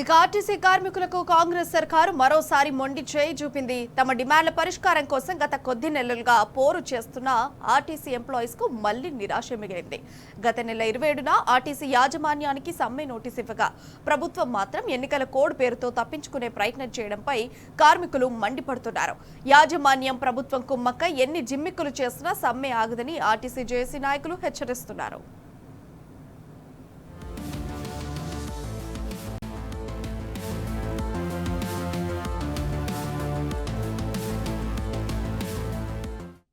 ఇక ఆర్టీసీ కార్మికులకు కాంగ్రెస్ సర్కారు మరోసారి మొండి చేయి చూపింది. తమ డిమాండ్ల పరిష్కారం కోసం గత కొద్ది నెలలుగా పోరు చేస్తున్న ఆర్టీసీ ఎంప్లాయీస్ కు మళ్లీ నిరాశ మిగిలింది. గత నెల 27న ఆర్టీసీ యాజమాన్యానికి సమ్మె నోటీస్ ఇవ్వగా ప్రభుత్వం మాత్రం ఎన్నికల కోడ్ పేరుతో తప్పించుకునే ప్రయత్నం చేయడంపై కార్మికులు మండిపడుతున్నారు. యాజమాన్యం ప్రభుత్వం కుమ్మక్క ఎన్ని జిమ్మిక్కులు చేసినా సమ్మె ఆగదని ఆర్టీసీ జేఏసీ నాయకులు హెచ్చరిస్తున్నారు.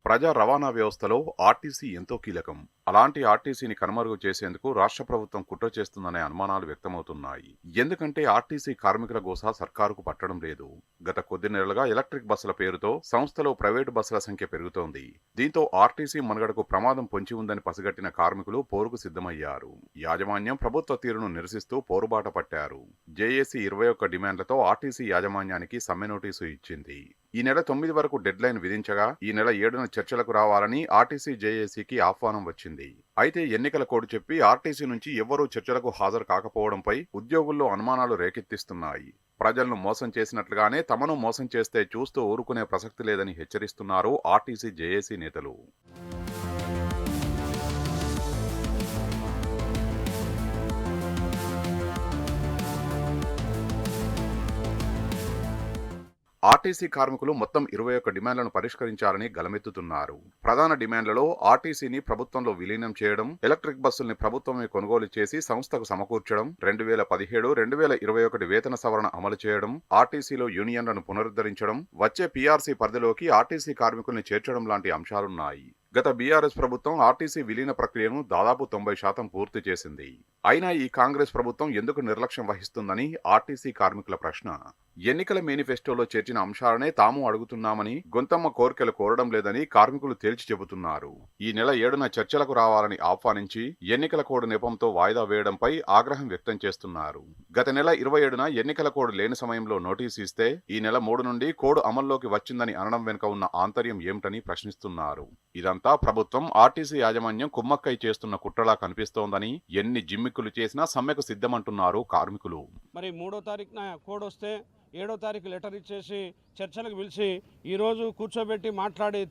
ప్రజా రవాణా వ్యవస్థలో ఆర్టీసీ ఎంతో కీలకం. అలాంటి ఆర్టీసీని కనుమరుగు చేసేందుకు రాష్ట్ర ప్రభుత్వం కుట్ర చేస్తుందనే అనుమానాలు వ్యక్తమవుతున్నాయి. ఎందుకంటే ఆర్టీసీ కార్మికుల గోస సర్కారుకు పట్టడం లేదు. గత కొద్ది నెలలుగా ఎలక్ట్రిక్ బస్సుల పేరుతో సంస్థలో ప్రైవేటు బస్సుల సంఖ్య పెరుగుతోంది. దీంతో ఆర్టీసీ మనుగడకు ప్రమాదం పొంచి ఉందని పసిగట్టిన కార్మికులు పోరుకు సిద్ధమయ్యారు. యాజమాన్యం ప్రభుత్వ తీరును నిరసిస్తూ పోరుబాట పట్టారు. జేఏసీ 21 డిమాండ్లతో ఆర్టీసీ యాజమాన్యానికి సమ్మె నోటీసు ఇచ్చింది. ఈ నెల 9 వరకు డెడ్ లైన్ విధించగా ఈ నెల 7న చర్చలకు రావాలని ఆర్టీసీ జేఏసీకి ఆహ్వానం వచ్చింది. అయితే ఎన్నికల కోడ్ చెప్పి ఆర్టీసీ నుంచి ఎవ్వరూ చర్చలకు హాజరు కాకపోవడంపై ఉద్యోగుల్లో అనుమానాలు రేకెత్తిస్తున్నాయి. ప్రజలను మోసం చేసినట్లుగానే తమను మోసం చేస్తే చూస్తూ ఊరుకునే ప్రసక్తి లేదని హెచ్చరిస్తున్నారు ఆర్టీసీ జేఏసీ నేతలు. ఆర్టీసీ కార్మికులు మొత్తం 21 డిమాండ్లను పరిష్కరించాలని గలమెత్తుతున్నారు. ప్రధాన డిమాండ్లలో ఆర్టీసీని ప్రభుత్వంలో విలీనం చేయడం, ఎలక్ట్రిక్ బస్సుల్ని ప్రభుత్వమే కొనుగోలు చేసి సంస్థకు సమకూర్చడం, 2017-2021 వేతన సవరణ అమలు చేయడం, ఆర్టీసీలో యూనియన్లను పునరుద్ధరించడం, వచ్చే పీఆర్సీ పరిధిలోకి ఆర్టీసీ కార్మికుల్ని చేర్చడం లాంటి అంశాలున్నాయి. గత బీఆర్ఎస్ ప్రభుత్వం ఆర్టీసీ విలీన ప్రక్రియను దాదాపు 90% పూర్తి చేసింది. అయినా ఈ కాంగ్రెస్ ప్రభుత్వం ఎందుకు నిర్లక్ష్యం వహిస్తుందని ఆర్టీసీ కార్మికుల ప్రశ్న. ఎన్నికల మేనిఫెస్టోలో చేర్చిన అంశాలనే తాము అడుగుతున్నామని, గొంతమ్మ కోరికలు కోరడం లేదని కార్మికులు తేల్చి చెబుతున్నారు. ఈ నెల 7న చర్చలకు రావాలని ఆహ్వానించి ఎన్నికల కోడ్ నెపంతో వాయిదా వేయడంపై ఆగ్రహం వ్యక్తం చేస్తున్నారు. గత నెల 27న ఎన్నికల కోడ్ లేని సమయంలో నోటీసు ఇస్తే ఈ నెల 3 నుండి కోడ్ అమల్లోకి వచ్చిందని అనడం వెనుక ఉన్న ఆంతర్యం ఏమిటని ప్రశ్నిస్తున్నారు. ఇదంతా ప్రభుత్వం ఆర్టీసీ యాజమాన్యం కుమ్మక్కై చేస్తున్న కుట్రలా కనిపిస్తోందని, ఎన్ని జిమ్మిక్కులు చేసినా సమ్మెకు సిద్ధమంటున్నారు కార్మికులు. మరి 3వ తారీఖున కోడ్ వస్తే 7వ తారీఖు లెటర్ ఇచ్చేసి చర్చలకు పిలిచి ఈరోజు కూర్చోబెట్టి మాట్లాడి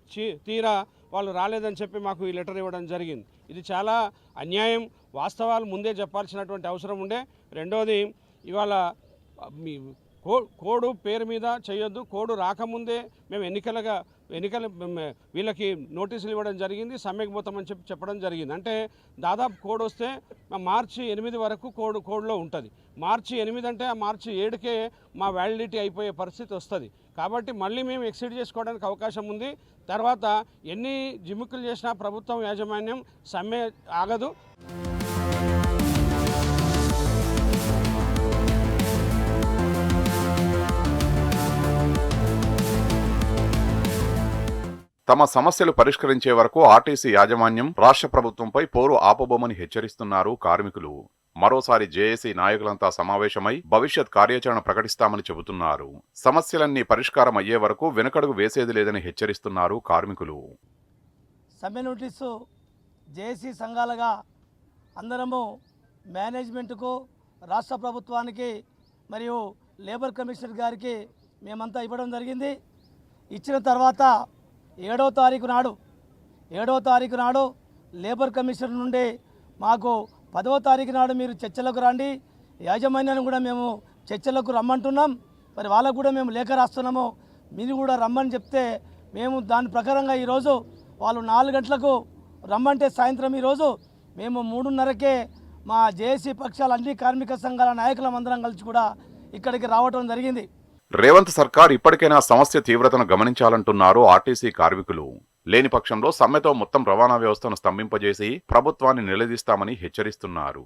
తీరా వాళ్ళు రాలేదని చెప్పి మాకు ఈ లెటర్ ఇవ్వడం జరిగింది. ఇది చాలా అన్యాయం. వాస్తవాలు ముందే చెప్పాల్సినటువంటి అవసరం ఉండే. రెండోది, ఇవాళ కోడు పేరు మీద చేయొద్దు, కోడు రాకముందే మేము ఎన్నికల వీళ్ళకి నోటీసులు ఇవ్వడం జరిగింది, సమ్మెకు పోతామని చెప్పడం జరిగింది. అంటే దాదాపు కోడ్ వస్తే మార్చి 8 వరకు కోడ్లో ఉంటుంది. మార్చి 8 అంటే ఆ మార్చి 7కే మా వ్యాలిడిటీ అయిపోయే పరిస్థితి వస్తుంది. కాబట్టి మళ్ళీ మేము ఎక్సీడ్ చేసుకోవడానికి అవకాశం ఉంది. తర్వాత ఎన్ని జిమ్మిక్కులు చేసినా ప్రభుత్వం యాజమాన్యం సమ్మె ఆగదు. తమ సమస్యలు పరిష్కరించే వరకు ఆర్టీసీ యాజమాన్యం రాష్ట్ర ప్రభుత్వంపై పోరు ఆపబోమని హెచ్చరిస్తున్నారు కార్మికులు. మరోసారి జేఏసీ నాయకులంతా సమావేశమై భవిష్యత్ కార్యాచరణ ప్రకటిస్తామని చెబుతున్నారు. సమస్యలన్నీ పరిష్కారం అయ్యే వరకు వెనుకడుగు వేసేది లేదని హెచ్చరిస్తున్నారు కార్మికులు. సమ్మె నోటీసు జేఏసీ సంఘాలుగా అందరము మేనేజ్మెంట్కు, రాష్ట్ర ప్రభుత్వానికి మరియు లేబర్ కమిషనర్ గారికి మేమంతా ఇవ్వడం జరిగింది. ఇచ్చిన తర్వాత 7వ తారీఖు నాడు లేబర్ కమిషనర్ నుండి మాకు 10వ తారీఖు నాడు మీరు చర్చలకు రండి, యాజమాన్యాన్ని కూడా మేము చర్చలకు రమ్మంటున్నాం, మరి వాళ్ళకు కూడా మేము లేఖ రాస్తున్నాము, మీరు కూడా రమ్మని చెప్తే మేము దాని ప్రకారంగా ఈరోజు వాళ్ళు 4 గంటలకు రమ్మంటే సాయంత్రం ఈరోజు మేము 3:30కే మా జేఏసీ పక్షాల అన్ని కార్మిక సంఘాల నాయకులందరం కలిసి కూడా ఇక్కడికి రావటం జరిగింది. రేవంత్ సర్కార్ ఇప్పటికైనా సమస్య తీవ్రతను గమనించాలంటున్నారు ఆర్టీసీ కార్మికులు. లేని పక్షంలో సమ్మెతో మొత్తం రవాణా వ్యవస్థను స్తంభింపజేసి ప్రభుత్వాన్ని నిలదీస్తామని హెచ్చరిస్తున్నారు.